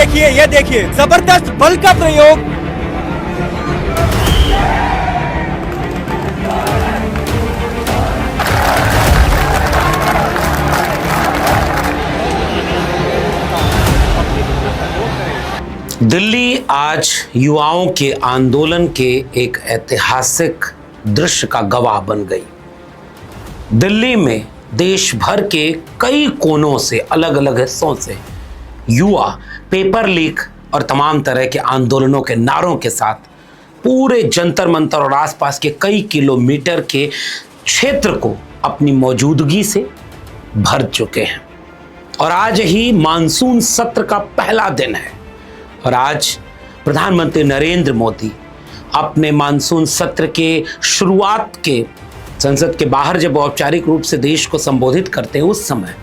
ये देखिए जबरदस्त बल का प्रयोग। दिल्ली आज युवाओं के आंदोलन के एक ऐतिहासिक दृश्य का गवाह बन गई। दिल्ली में देश भर के कई कोनों से, अलग अलग हिस्सों से युवा पेपर लीक और तमाम तरह के आंदोलनों के नारों के साथ पूरे जंतर मंतर और आसपास के कई किलोमीटर के क्षेत्र को अपनी मौजूदगी से भर चुके हैं। और आज ही मानसून सत्र का पहला दिन है और आज प्रधानमंत्री नरेंद्र मोदी अपने मानसून सत्र के शुरुआत के संसद के बाहर जब औपचारिक रूप से देश को संबोधित करते हैं उस समय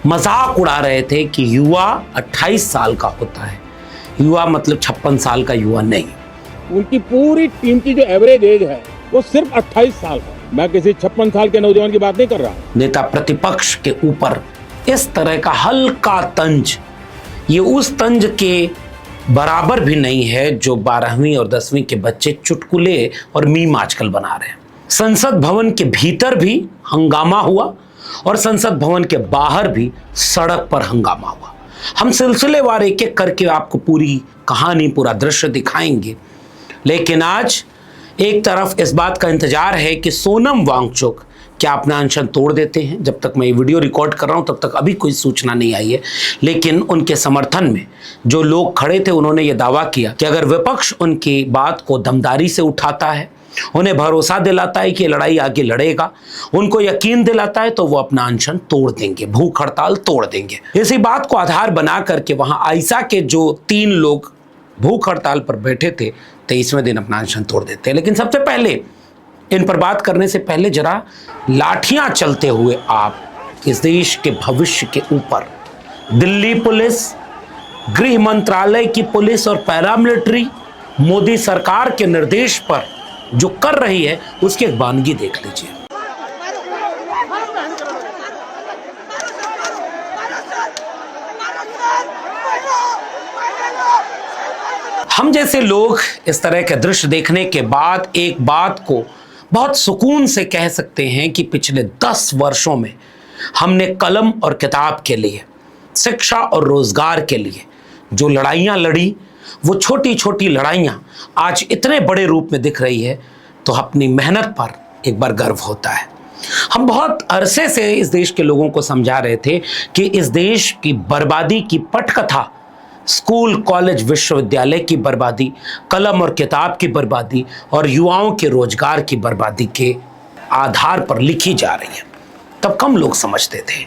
मजाक उड़ा रहे थे कि युवा 28 साल का होता है। युवा मतलब 56 साल का युवा नहीं। उनकी पूरी टीम की जो एवरेज एज है वो सिर्फ 28 साल है। मैं किसी 56 साल के नौजवान की बात नहीं कर रहा। नेता प्रतिपक्ष के ऊपर इस तरह का हल्का तंज, ये उस तंज के बराबर भी नहीं है जो 12वीं और 10वीं के बच्चे चुटकुले और मीम आजकल बना रहे हैं। संसद भवन के भीतर भी हंगामा हुआ और संसद भवन के बाहर भी सड़क पर हंगामा हुआ। हम सिलसिलेवार एक एक करके आपको पूरी कहानी, पूरा दृश्य दिखाएंगे, लेकिन आज एक तरफ इस बात का इंतजार है कि सोनम वांगचुक क्या अपना अनशन तोड़ देते हैं। जब तक मैं ये वीडियो रिकॉर्ड कर रहा हूं तब तक अभी कोई सूचना नहीं आई है, लेकिन उनके समर्थन में जो लोग खड़े थे उन्होंने ये दावा किया कि अगर विपक्ष उनकी बात को दमदारी से उठाता है, उन्हें भरोसा दिलाता है कि ये लड़ाई आगे लड़ेगा, उनको यकीन दिलाता है, तो वो अपना अनशन तोड़ देंगे, भूख हड़ताल तोड़ देंगे। इसी बात को आधार बना करके वहां आयशा के जो 3 लोग भूख हड़ताल पर बैठे थे 23वें दिन अपना अनशन तोड़ देते हैं। लेकिन सबसे पहले इन पर बात करने से पहले जरा लाठियां चलते हुए आप इस देश के भविष्य के ऊपर दिल्ली पुलिस, गृह मंत्रालय की पुलिस और पैरामिलिट्री मोदी सरकार के निर्देश पर जो कर रही है उसकी एक वानगी देख लीजिए। हम जैसे लोग इस तरह के दृश्य देखने के बाद एक बात को बहुत सुकून से कह सकते हैं कि पिछले 10 वर्षों में हमने कलम और किताब के लिए, शिक्षा और रोजगार के लिए जो लड़ाइयाँ लड़ी, वो छोटी छोटी लड़ाइयाँ आज इतने बड़े रूप में दिख रही है तो अपनी मेहनत पर एक बार गर्व होता है। हम बहुत अरसे से इस देश के लोगों को समझा रहे थे कि इस देश की बर्बादी की पटकथा स्कूल, कॉलेज, विश्वविद्यालय की बर्बादी, कलम और किताब की बर्बादी और युवाओं के रोजगार की बर्बादी के आधार पर लिखी जा रही है। तब कम लोग समझते थे,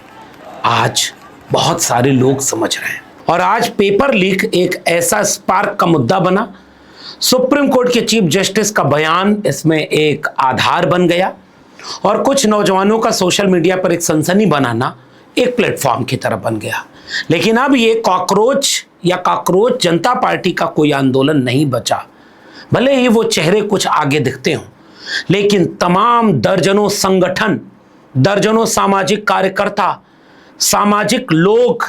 आज बहुत सारे लोग समझ रहे हैं। और आज पेपर लीक एक ऐसा स्पार्क का मुद्दा बना। सुप्रीम कोर्ट के चीफ जस्टिस का बयान इसमें एक आधार बन गया और कुछ नौजवानों का सोशल मीडिया पर एक सनसनी बनाना एक प्लेटफॉर्म की तरह बन गया। लेकिन अब ये कॉकरोच जनता पार्टी का कोई आंदोलन नहीं बचा। भले ही वो चेहरे कुछ आगे दिखते हों, लेकिन तमाम दर्जनों संगठन, दर्जनों सामाजिक कार्यकर्ता, सामाजिक लोग,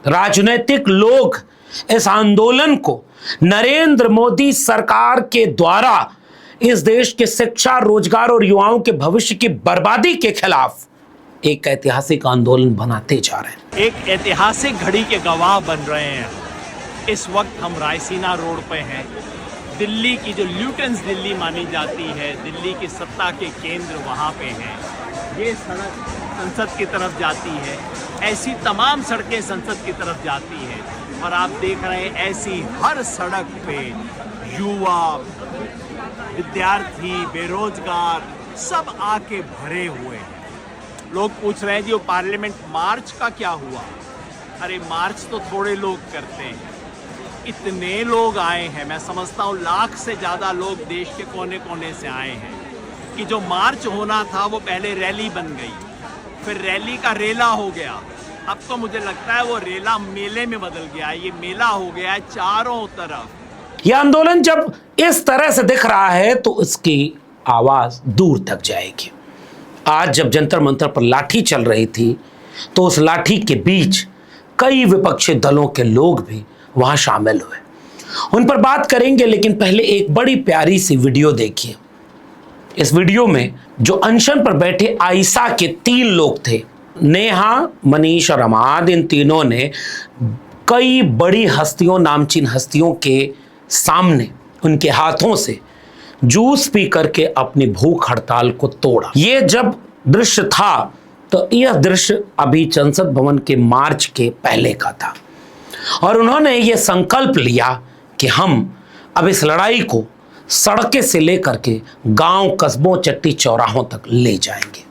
राजनीतिक लोग इस आंदोलन को नरेंद्र मोदी सरकार के द्वारा इस देश के शिक्षा, रोजगार और युवाओं के भविष्य की बर्बादी के खिलाफ एक ऐतिहासिक आंदोलन बनाते जा रहे हैं। एक ऐतिहासिक घड़ी के गवाह बन रहे हैं। इस वक्त हम रायसीना रोड पे हैं। दिल्ली की जो ल्यूटेंस दिल्ली मानी जाती है, दिल्ली की सत्ता के केंद्र वहाँ पे हैं। ये सड़क संसद की तरफ जाती है, ऐसी तमाम सड़कें संसद की तरफ जाती है और आप देख रहे हैं ऐसी हर सड़क पे युवा, विद्यार्थी, बेरोजगार सब आके भरे हुए हैं। लोग पूछ रहे हैं जी वो पार्लियामेंट मार्च का क्या हुआ? अरे मार्च तो थोड़े लोग करते हैं, इतने लोग आए हैं। मैं समझता हूँ लाख से ज़्यादा लोग देश के कोने कोने से आए हैं कि जो मार्च होना था वो पहले रैली बन गई, फिर रैली का रेला हो गया। अब तो मुझे लगता है वो रेला मेले में बदल गया है। ये मेला हो गया है चारों तरफ। यह आंदोलन जब इस तरह से दिख रहा है तो इसकी आवाज दूर तक जाएगी। आज जब जंतर मंतर पर लाठी चल रही थी तो उस लाठी के बीच कई विपक्षी दलों के लोग भी वहां शामिल हुए। उन पर बात करेंगे, लेकिन पहले एक बड़ी प्यारी सी वीडियो देखिए। इस वीडियो में जो अनशन पर बैठे आयशा के 3 लोग थे, नेहा, मनीष और अमाद, इन तीनों ने कई बड़ी हस्तियों, नामचीन हस्तियों के सामने उनके हाथों से जूस पी करके अपनी भूख हड़ताल को तोड़ा। ये जब दृश्य था तो यह दृश्य अभी संसद भवन के मार्च के पहले का था, और उन्होंने ये संकल्प लिया कि हम अब इस लड़ाई को सड़कें से लेकर के गांव, कस्बों, चट्टी चौराहों तक ले जाएंगे।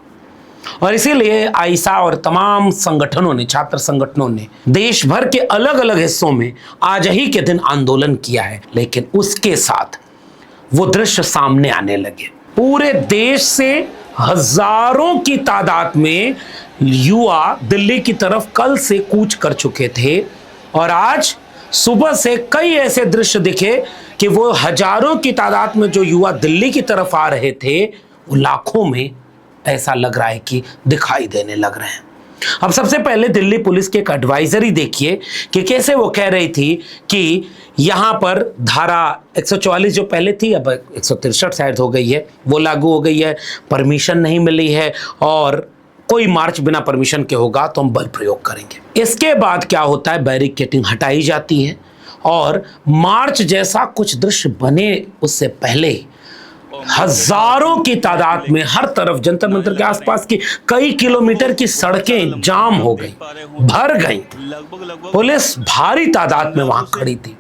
और इसीलिए आयशा और तमाम संगठनों ने, छात्र संगठनों ने देश भर के अलग अलग हिस्सों में आज ही के दिन आंदोलन किया है। लेकिन उसके साथ वो दृश्य सामने आने लगे। पूरे देश से हजारों की तादाद में युवा दिल्ली की तरफ कल से कूच कर चुके थे, और आज सुबह से कई ऐसे दृश्य दिखे कि वो हजारों की तादाद में जो युवा दिल्ली की तरफ आ रहे थे, वो लाखों में ऐसा लग रहा है कि दिखाई देने लग रहे हैं। अब सबसे पहले दिल्ली पुलिस की एक एडवाइजरी देखिए कि कैसे वो कह रही थी कि यहाँ पर धारा 144 जो पहले थी अब 163 शायद हो गई है, वो लागू हो गई है, परमिशन नहीं मिली है, और कोई मार्च बिना परमिशन के होगा तो हम बल प्रयोग करेंगे। इसके बाद क्या होता है, बैरिकेडिंग हटाई जाती है, और मार्च जैसा कुछ दृश्य बने उससे पहले हजारों की तादाद में हर तरफ जंतर मंतर के आसपास की कई किलोमीटर की सड़कें जाम हो गई, भर गई। पुलिस भारी तादाद में वहां खड़ी थी,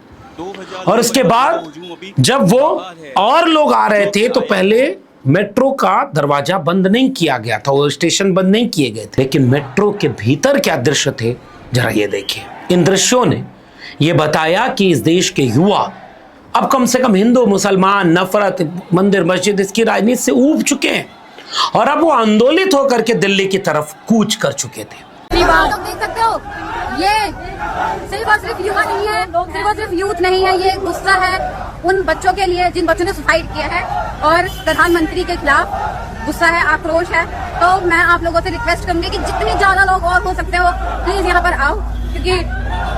और उसके बाद जब वो और लोग आ रहे थे तो पहले मेट्रो का दरवाजा बंद नहीं किया गया था, वो स्टेशन बंद नहीं किए गए थे। लेकिन मेट्रो के भीतर क्या दृश्य थे, जरा ये देखिए। इन दृश्यों ने ये बताया कि इस देश के युवा अब कम से कम हिंदू मुसलमान, नफरत, मंदिर मस्जिद, इसकी राजनीति से ऊब चुके हैं, और अब वो आंदोलित होकर के दिल्ली की तरफ कूच कर चुके थे। देख सकते हो, ये सिर्फ और सिर्फ युवा नहीं है, सिर्फ और सिर्फ यूथ नहीं है, ये गुस्सा है उन बच्चों के लिए जिन बच्चों ने सुसाइड किया है, और प्रधानमंत्री के खिलाफ गुस्सा है, आक्रोश है। तो मैं आप लोगों से रिक्वेस्ट करूंगी कि जितने ज्यादा लोग और हो सकते हो प्लीज यहाँ पर आओ, क्योंकि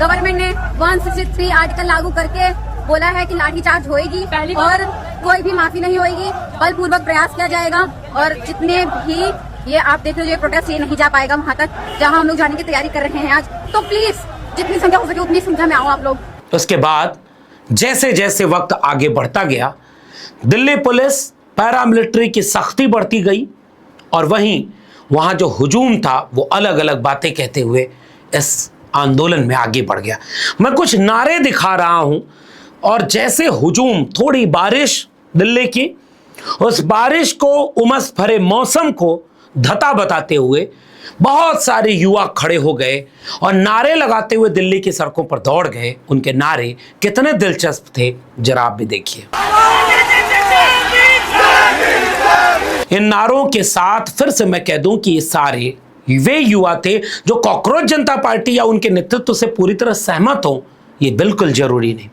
गवर्नमेंट ने 163 आर्टिकल लागू करके बोला है कि लाठीचार्ज होएगी और कोई भी माफी नहीं होएगी, बलपूर्वक प्रयास किया जाएगा। और जितने भी ये आप देख लो, ये प्रोटेस्ट ये नहीं जा पाएगा वहां तक जहां हम लोग जाने की तैयारी कर रहे हैं आज। तो प्लीज जितनी संख्या हो सके उतनी संख्या में आओ आप लोग। उसके बाद जैसे जैसे वक्त आगे बढ़ता गया, दिल्ली पुलिस, पैरामिलिट्री की सख्ती बढ़ती गई, और वहीं वहां जो हुजूम था वो अलग अलग बातें कहते हुए इस आंदोलन में आगे बढ़ गया। मैं कुछ नारे दिखा रहा हूं, और जैसे हुजूम, थोड़ी बारिश दिल्ली की, उस बारिश को, उमस भरे मौसम को धता बताते हुए बहुत सारे युवा खड़े हो गए और नारे लगाते हुए दिल्ली की सड़कों पर दौड़ गए। उनके नारे कितने दिलचस्प थे, जरा आप भी देखिए। इन नारों के साथ फिर से मैं कह दूं कि ये सारे वे युवा थे जो कॉकरोच जनता पार्टी या उनके नेतृत्व से पूरी तरह सहमत हो, ये बिल्कुल जरूरी नहीं।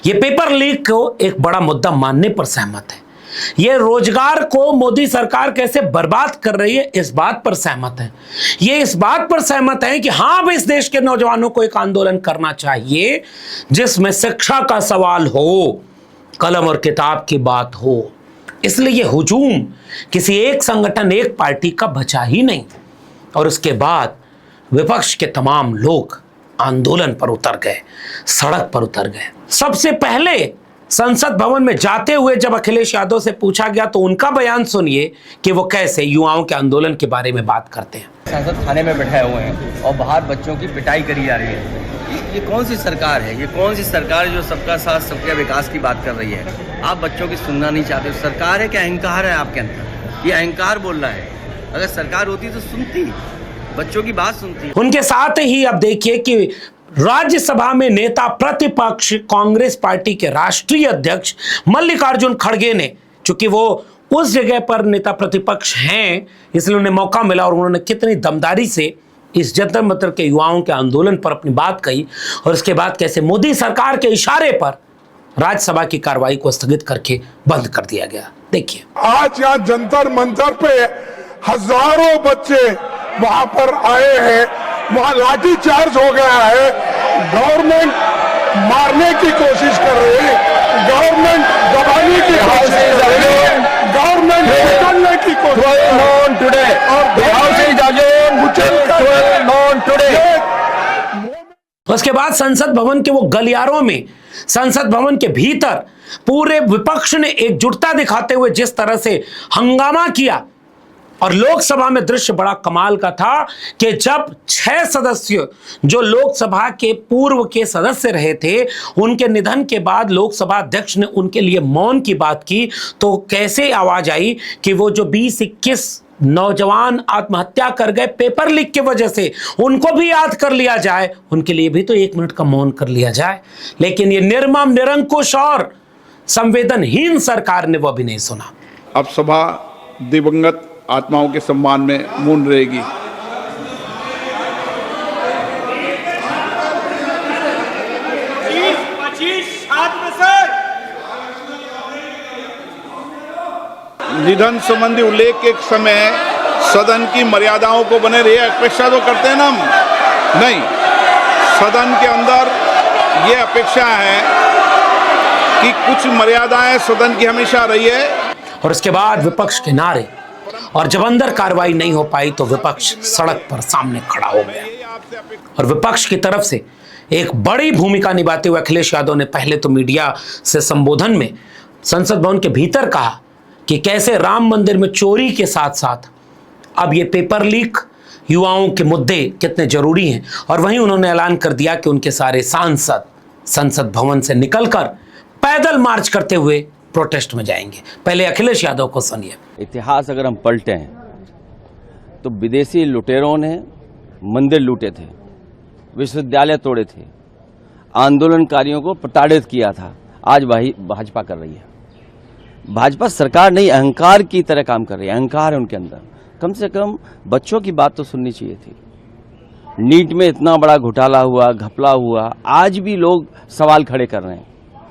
ये पेपर लीक को एक बड़ा मुद्दा मानने पर सहमत है, ये रोजगार को मोदी सरकार कैसे बर्बाद कर रही है इस बात पर सहमत है, ये इस बात पर सहमत है कि हाँ, अब इस देश के नौजवानों को एक आंदोलन करना चाहिए जिसमें शिक्षा का सवाल हो, कलम और किताब की बात हो। इसलिए ये हुजूम किसी एक संगठन, एक पार्टी का बचा ही नहीं। और उसके बाद विपक्ष के तमाम लोग आंदोलन पर उतर गए, सड़क पर उतर गए। सबसे पहले संसद भवन में जाते हुए जब अखिलेश यादव से पूछा गया तो उनका बयान सुनिए कि वो कैसे युवाओं के आंदोलन के बारे में बात करते हैं। संसद थाने में बैठाए हुए हैं और बाहर बच्चों की पिटाई करी जा रही है। ये कौन सी सरकार है? ये कौन सी सरकार जो सबका साथ सबका विकास की बात कर रही है? आप बच्चों की सुनना नहीं चाहते। सरकार है कि अहंकार है आपके अंदर? ये अहंकार बोल रहा है। अगर सरकार होती तो सुनती, बच्चों की बात सुनती। उनके साथ ही अब देखिए कि राज्यसभा में नेता प्रतिपक्ष कांग्रेस पार्टी के राष्ट्रीय अध्यक्ष मल्लिकार्जुन खड़गे ने, चूंकि वो उस जगह पर नेता प्रतिपक्ष हैं इसलिए उन्हें मौका मिला, और उन्होंने कितनी दमदारी से इस जंतर मंतर के युवाओं के आंदोलन पर अपनी बात कही, और उसके बाद कैसे मोदी सरकार के इशारे पर राज्यसभा की कार्रवाई को स्थगित करके बंद कर दिया गया। देखिए, आज यहाँ जंतर मंतर पे हजारों बच्चे वहां पर आए हैं, वहां लाठी चार्ज हो गया है। गवर्नमेंट मारने की कोशिश कर रहे हैं, गवर्नमेंट दबाने की कोशिश कर रहे हैं, गवर्नमेंट निकालने की कोशिश उसके बाद संसद भवन के वो गलियारों में, संसद भवन के भीतर पूरे विपक्ष ने एकजुटता दिखाते हुए जिस तरह से हंगामा किया, और लोकसभा में दृश्य बड़ा कमाल का था कि जब 6 सदस्य जो लोकसभा के पूर्व के सदस्य रहे थे, उनके निधन के बाद लोकसभा अध्यक्ष ने उनके लिए मौन की बात की, तो कैसे आवाज आई कि वो जो 20-21 नौजवान आत्महत्या कर गए पेपर लीक की वजह से, उनको भी याद कर लिया जाए, उनके लिए भी तो 1 मिनट का मौन कर लिया जाए। लेकिन ये निर्मम, निरंकुश और संवेदनहीन सरकार ने वो भी नहीं सुना। अब सभा दिवंगत आत्माओं के सम्मान में मौन रहेगी। निधन संबंधी उल्लेख के समय सदन की मर्यादाओं को बने रहे, अपेक्षा तो करते हैं ना हम, नहीं, सदन के अंदर ये अपेक्षा है कि कुछ मर्यादाएं सदन की हमेशा रही है। और उसके बाद विपक्ष के नारे, और जब अंदर कार्रवाई नहीं हो पाई तो विपक्ष सड़क पर सामने खड़ा हो गया। और विपक्ष की तरफ से एक बड़ी भूमिका निभाते हुए अखिलेश यादव ने पहले तो मीडिया से संबोधन में संसद भवन के भीतर कहा कि कैसे राम मंदिर में चोरी के साथ साथ अब ये पेपर लीक, युवाओं के मुद्दे कितने जरूरी हैं। और वहीं उन्होंने ऐलान कर दिया कि उनके सारे सांसद संसद भवन से निकलकर पैदल मार्च करते हुए प्रोटेस्ट में जाएंगे। पहले अखिलेश यादव को सुनिए। इतिहास अगर हम पलटे हैं तो विदेशी लुटेरों ने मंदिर लूटे थे, विश्वविद्यालय तोड़े थे, आंदोलनकारियों को प्रताड़ित किया था। आज वही भाजपा कर रही है। भाजपा सरकार नहीं, अहंकार की तरह काम कर रही है। अहंकार है उनके अंदर। कम से कम बच्चों की बात तो सुननी चाहिए थी। नीट में इतना बड़ा घोटाला हुआ, घपला हुआ, आज भी लोग सवाल खड़े कर रहे हैं।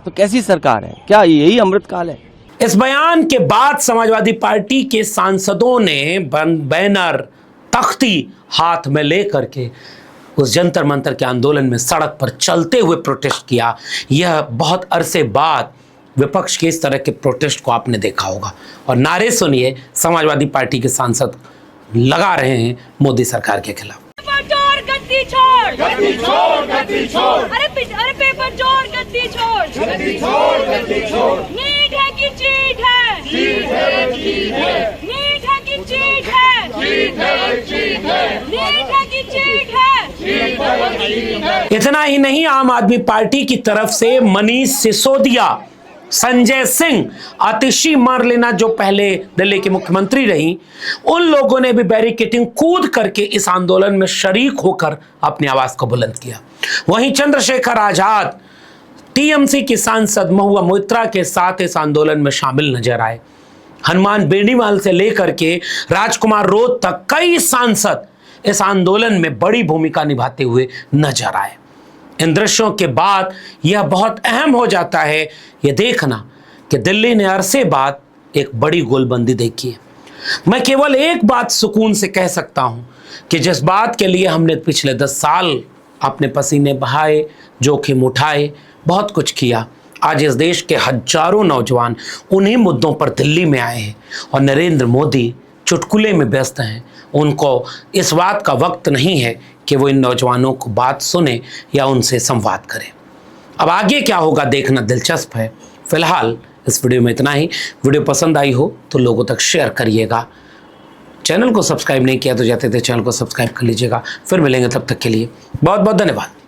तो कैसी सरकार है? क्या यही अमृतकाल है? इस बयान के बाद समाजवादी पार्टी के सांसदों ने बैनर, तख्ती हाथ में लेकर के उस जंतर मंतर के आंदोलन में सड़क पर चलते हुए प्रोटेस्ट किया। यह बहुत अरसे बाद विपक्ष के इस तरह के प्रोटेस्ट को आपने देखा होगा। और नारे सुनिए, समाजवादी पार्टी के सांसद लगा रहे हैं मोदी सरकार के खिलाफ। गद्दी छोड़, गद्दी छोड़, गद्दी छोड़, अरे पेपर छोड़, गद्दी छोड़, गद्दी छोड़, गद्दी छोड़। नीट है कि चीट है? चीट है, चीट है। नीट है कि चीट है? चीट है, चीट है। नीट है कि चीट है? चीट है, चीट है। इतना ही नहीं, आम आदमी पार्टी की तरफ से मनीष सिसोदिया, संजय सिंह, आतिशी मार्लेना जो पहले दिल्ली की मुख्यमंत्री रही, उन लोगों ने भी बैरिकेडिंग कूद करके इस आंदोलन में शरीक होकर अपनी आवाज को बुलंद किया। वहीं चंद्रशेखर आजाद, टीएमसी की सांसद महुआ मोइत्रा के साथ इस आंदोलन में शामिल नजर आए। हनुमान बेनीवाल से लेकर के राजकुमार रोध तक कई सांसद इस आंदोलन में बड़ी भूमिका निभाते हुए नजर आए। इन दृश्यों के बाद यह बहुत अहम हो जाता है यह देखना कि दिल्ली ने अरसे बाद एक बड़ी गोलबंदी देखी है। मैं केवल एक बात सुकून से कह सकता हूं कि जिस बात के लिए हमने पिछले 10 साल अपने पसीने बहाए, जोखिम उठाए, बहुत कुछ किया, आज इस देश के हजारों नौजवान उन्हीं मुद्दों पर दिल्ली में आए हैं और नरेंद्र मोदी चुटकुले में व्यस्त हैं। उनको इस बात का वक्त नहीं है कि वो इन नौजवानों को बात सुने या उनसे संवाद करें। अब आगे क्या होगा देखना दिलचस्प है। फिलहाल इस वीडियो में इतना ही। वीडियो पसंद आई हो तो लोगों तक शेयर करिएगा। चैनल को सब्सक्राइब नहीं किया तो जाते थे चैनल को सब्सक्राइब कर लीजिएगा। फिर मिलेंगे, तब तक के लिए बहुत बहुत धन्यवाद।